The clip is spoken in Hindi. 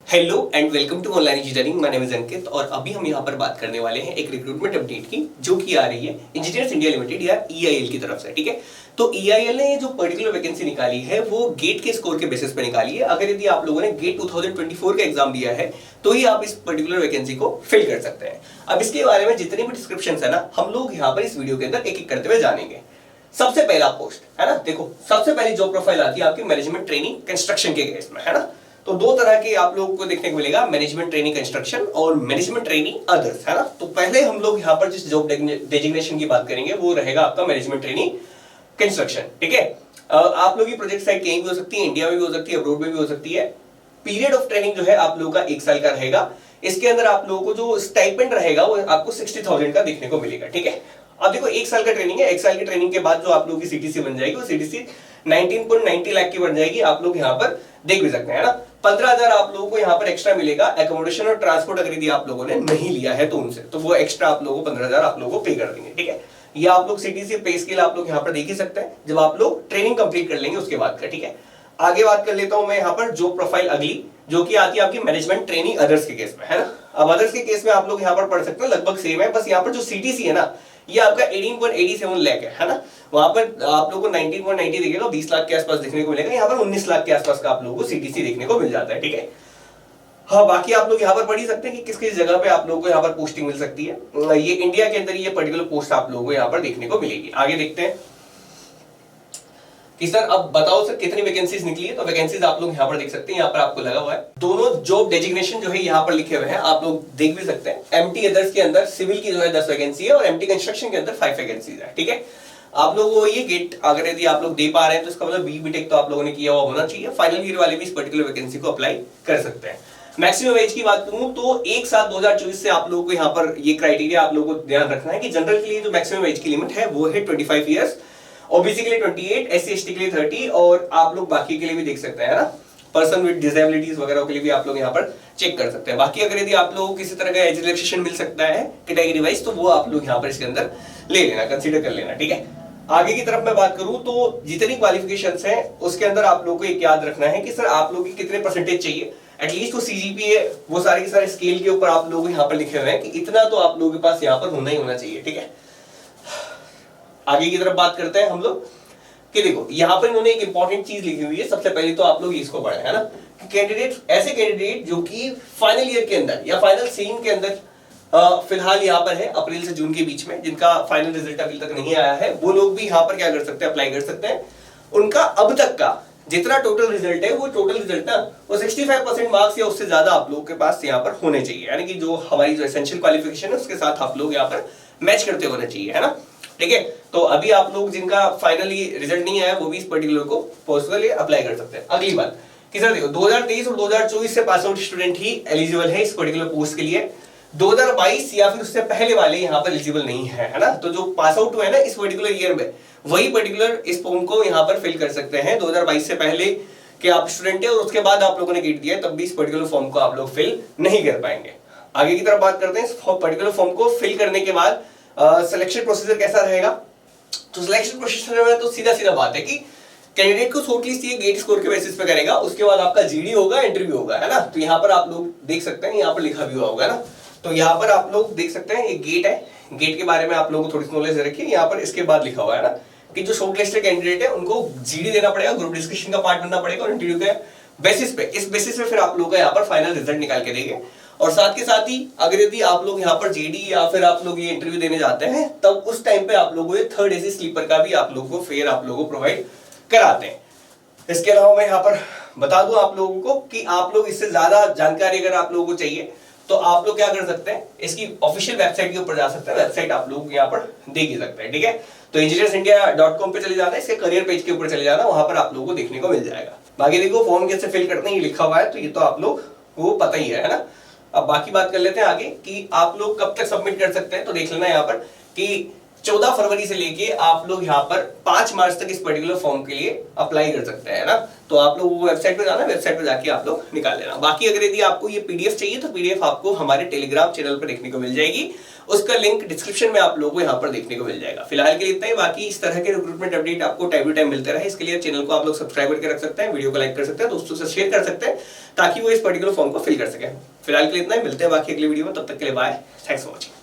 Hello and welcome to online engineering. My name is Ankit और अभी हम यहाँ पर बात करने वाले हैं एक रिक्रूटमेंट अपडेट की जो कि आ रही है इंजीनियर्स इंडिया लिमिटेड या ईआईएल की तरफ से। ठीक है, तो ईआईएल ने जो पर्टिकुलर वैकेंसी निकाली है वो गेट के स्कोर के बेसिस पे निकाली है। अगर यदि आप लोगों ने गेट 2024 का एग्जाम दिया है तो ही आप इस पर्टिकुलर वैकेंसी को फिल कर सकते हैं। अब इसके बारे में जितने भी डिस्क्रिप्शन है ना, हम लोग यहाँ पर इस वीडियो के अंदर एक एक करते हुए जानेंगे। सबसे पहला पोस्ट है ना, देखो सबसे पहली जॉब प्रोफाइल आती है आपकी मैनेजमेंट ट्रेनिंग कंस्ट्रक्शन के केस में, है ना। तो दो तरह के आप लोगों को देखने को मिलेगा, मैनेजमेंट ट्रेनिंग कंस्ट्रक्शन और मैनेजमेंट ट्रेनिंग अदर्स, है ना। तो पहले हम लोग यहाँ पर जिस जॉब डेजिग्नेशन की बात करेंगे वो रहेगा आपका मैनेजमेंट ट्रेनिंग कंस्ट्रक्शन। ठीक है, आप लोगों की प्रोजेक्ट साइट कहीं भी हो सकती है, इंडिया में भी हो सकती है, अब्रॉड में भी हो सकती है। पीरियड ऑफ ट्रेनिंग जो है आप लोगों का 1 साल का रहेगा। इसके अंदर आप लोगों को जो स्टाइपेंड रहेगा वो आपको 60,000 का देखने को मिलेगा। ठीक है, अब देखो 1 साल का ट्रेनिंग है, 1 साल की ट्रेनिंग के बाद जो आप लोगों की सीटीसी बन जाएगी वो सीटीसी 19.90 लाख की बन जाएगी। आप लोग यहाँ पर देख भी सकते हैं, ना। 15,000 आप लोगों को यहाँ पर एक्स्ट्रा मिलेगा एकोमोडेशन और ट्रांसपोर्ट अगर यदि आप लोगों ने नहीं लिया है तो उनसे, तो वो एक्स्ट्रा आप लोगों को 15,000 आप लोगों को पे कर देंगे। ठीक है, ये आप लोग सीटीसी पे स्केल आप लोग यहाँ पर देख ही सकते हैं जब आप लोग ट्रेनिंग कंप्लीट कर लेंगे उसके बाद का। ठीक है, आगे बात कर लेता हूं मैं यहाँ पर जॉब प्रोफाइल अगली, जो कि आती है आपकी मैनेजमेंट ट्रेनिंग अदर्स के केस में, है ना। अब अदर्स के केस में आप लोग यहाँ पर पढ़ सकते हैं, लगभग सेम है, बस यहाँ पर जो सीटीसी है ना ये आपका 18.87 लाख है ना। वहां पर आप लोगों को 19.90 दिखेगा, 20 लाख के आसपास देखने को मिलेगा। यहाँ पर 19 लाख के आसपास का आप लोगों को सीटीसी देखने को मिल जाता है। ठीक है, हाँ, बाकी आप लोग यहाँ पर पढ़ ही सकते हैं कि किस किस जगह पे आप लोगों को यहाँ पर पोस्टिंग मिल सकती है। ये इंडिया के अंदर ये पर्टिकुलर पोस्ट आप लोगों को यहाँ पर देखने को मिलेगी। आगे देखते हैं कि सर अब बताओ सर कितनी वैकेंसीज निकली है। तो वैकेंसीज आप लोग यहाँ पर देख सकते हैं, यहाँ पर आपको लगा हुआ है दोनों जॉब डेजिग्नेशन जो है यहाँ पर लिखे हुए हैं, आप लोग देख भी सकते हैं। एमटी अदर्स के अंदर सिविल की जो है 10 वैकेंसी है और एमटी कंस्ट्रक्शन के अंदर 5 वैकेंसीज है। ठीक है, आप लोगों को ये गेट अगर यदि आप लोग दे पा रहे हैं तो इसका मतलब बीटेक तो आप लोगों ने किया हुआ होना चाहिए। फाइनल ईयर वाले भी इस पर्टिकुलर वैकेंसी को अप्लाई कर सकते हैं। मैक्सिमम एज की बात करूं तो 1/7/2024 से आप लोगों को यहाँ पर ये क्राइटेरिया आप लोगों को ध्यान रखना है कि जनरल के लिए जो मैक्सिमम एज की लिमिट है वो है 25 ईयर्स, ओबीसी के लिए 28, एससी एसटी के लिए 30 और आप लोग बाकी के लिए भी देख सकते हैं, ना। पर्सन विद डिसेबिलिटीज वगैरह के लिए भी आप लोग यहाँ पर चेक कर सकते हैं। बाकी अगर यदि आप लोगों को किसी तरह का एज रिलैक्सेशन मिल सकता है कैटेगरी वाइज तो वो आप लोग यहाँ पर इसके अंदर ले लेना, कंसीडर कर लेना। ठीक है, आगे की तरफ मैं बात करूं तो जितनी क्वालिफिकेशंस हैं उसके अंदर आप लोगों को एक याद रखना है कि सर आप लोगों की कितने परसेंटेज चाहिए, एटलीस्ट वो सीजीपीए वो सारे के सारे स्केल के ऊपर आप लोग यहाँ पर लिखे हुए हैं कि इतना तो आप लोगों के पास यहाँ पर होना ही होना चाहिए। ठीक है, आगे की तरफ बात करते हैं हम लोग कि देखो यहाँ पर इन्होंने एक इंपॉर्टेंट चीज लिखी हुई है। सबसे पहले तो आप लोग इसको पढ़े, है ना, कि कैंडिडेट ऐसे कैंडिडेट जो कि फाइनल ईयर के अंदर या फाइनल सीन के अंदर फिलहाल यहाँ पर है अप्रैल से जून के बीच में, जिनका फाइनल रिजल्ट अभी तक नहीं आया है, वो लोग भी यहाँ पर क्या कर सकते हैं, अप्लाई कर सकते हैं। उनका अब तक का जितना टोटल रिजल्ट है वो टोटल रिजल्ट ना वो 65% मार्क्स या उससे ज्यादा आप लोगों के पास यहाँ पर होने चाहिए, यानी कि जो हमारी जो एसेंशियल क्वालिफिकेशन है उसके साथ आप लोग यहाँ पर मैच करते होने चाहिए, है ना। ठीक है, तो अभी आप लोग जिनका फाइनली रिजल्ट नहीं आया वो भी इस पर्टिकुलर को पोस्ट के लिए अप्लाई कर सकते हैं। अगली बात कि सर देखो 2023 और 2024 से पास आउट स्टूडेंट ही एलिजिबल है इस पर्टिकुलर पोस्ट के लिए, 2022 या फिर उससे पहले वाले यहाँ पर एलिजिबल नहीं है, ना। तो जो पास आउट हुए हैं ना इस पर्टिकुलर ईयर में वही पर्टिकुलर इस फॉर्म को यहाँ पर फिल कर सकते हैं। 2022 से पहले के आप स्टूडेंट है और उसके बाद आप लोगों ने गेट दिया तब भी इस पर्टिकुलर फॉर्म को आप लोग फिल नहीं कर पाएंगे। आगे की तरफ बात करते हैं, इस पर्टिकुलर फॉर्म को फिल करने के बाद सिलेक्शन प्रोसीजर कैसा रहेगा। तो सिलेक्शन प्रोसीजर में तो सीधा सीधा बात है कि कैंडिडेट को शॉर्टलिस्ट ये गेट स्कोर के बेसिस पे करेगा, उसके बाद आपका जीडी होगा, इंटरव्यू होगा, है ना। तो यहाँ पर आप लोग देख सकते हैं, यहाँ पर लिखा भी हुआ होगा ना। तो यहाँ पर आप लोग देख सकते हैं ये गेट है, गेट के बारे में आप लोगों को थोड़ी सी नॉलेज रखिए। यहाँ पर इसके बाद लिखा हुआ है ना कि जो शॉर्टलिस्टेड कैंडिडेट है उनको जीडी देना पड़ेगा, ग्रुप डिस्कशन का पार्ट बनना पड़ेगा और इंटरव्यू के बेसिस पे, इस बेसिस पे फिर आप लोगों का यहाँ पर फाइनल रिजल्ट निकाल के देंगे। और साथ के साथ ही अगर यदि आप लोग यहाँ पर जीडी या फिर आप लोग ये इंटरव्यू देने जाते हैं तब उस टाइम पे आप लोगों को थर्ड एसी स्लीपर का भी आप लोगों को फेयर आप लोगों को प्रोवाइड कराते हैं। इसके अलावा मैं यहाँ पर बता दूं आप लोगों को कि आप लोग इससे ज्यादा जानकारी अगर आप लोगों को चाहिए तो आप लोग क्या कर सकते हैं, इसकी ऑफिशियल वेबसाइट के ऊपर जा सकते हैं। वेबसाइट आप लोग यहाँ पर देख ही सकते हैं। ठीक है, तो engineersindia.com पे चले जाना है, इसके करियर पेज के ऊपर चले जाना, वहां पर आप लोगों को देखने को मिल जाएगा। बाकी देखो फॉर्म कैसे फिल करते हैं ये लिखा हुआ है, तो ये तो आप लोग को पता ही है ना। अब बाकी बात कर लेते हैं आगे कि आप लोग कब तक सबमिट कर सकते हैं। तो देख लेना यहाँ पर कि 14 फरवरी से लेके आप लोग यहाँ पर 5 मार्च तक इस पर्टिकुलर फॉर्म के लिए अप्लाई कर सकते हैं ना। तो आप लोग वो वेबसाइट पे जाना, वेबसाइट पे जाके आप लोग निकाल लेना। बाकी अगर यदि आपको ये पीडीएफ चाहिए तो पीडीएफ आपको हमारे टेलीग्राम चैनल पर देखने को मिल जाएगी, उसका लिंक डिस्क्रिप्शन में आप लोगों को यहाँ पर देखने को मिल जाएगा। फिलहाल के लिए इतना ही। बाकी इस तरह के रिक्रूटमेंट अपडेट आपको टाइम टू टाइम मिलते रहे, इसके लिए चैनल को आप लोग सब्सक्राइब करके रख सकते हैं, वीडियो को लाइक कर सकते हैं, दोस्तों से शेयर कर सकते हैं ताकि वो इस पर्टिकुलर फॉर्म को फिल कर सके। फिलहाल के लिए इतना ही, मिलते हैं बाकी अगली वीडियो में, तब तक के लिए बाय, थैंक्स फॉर वॉचिंग।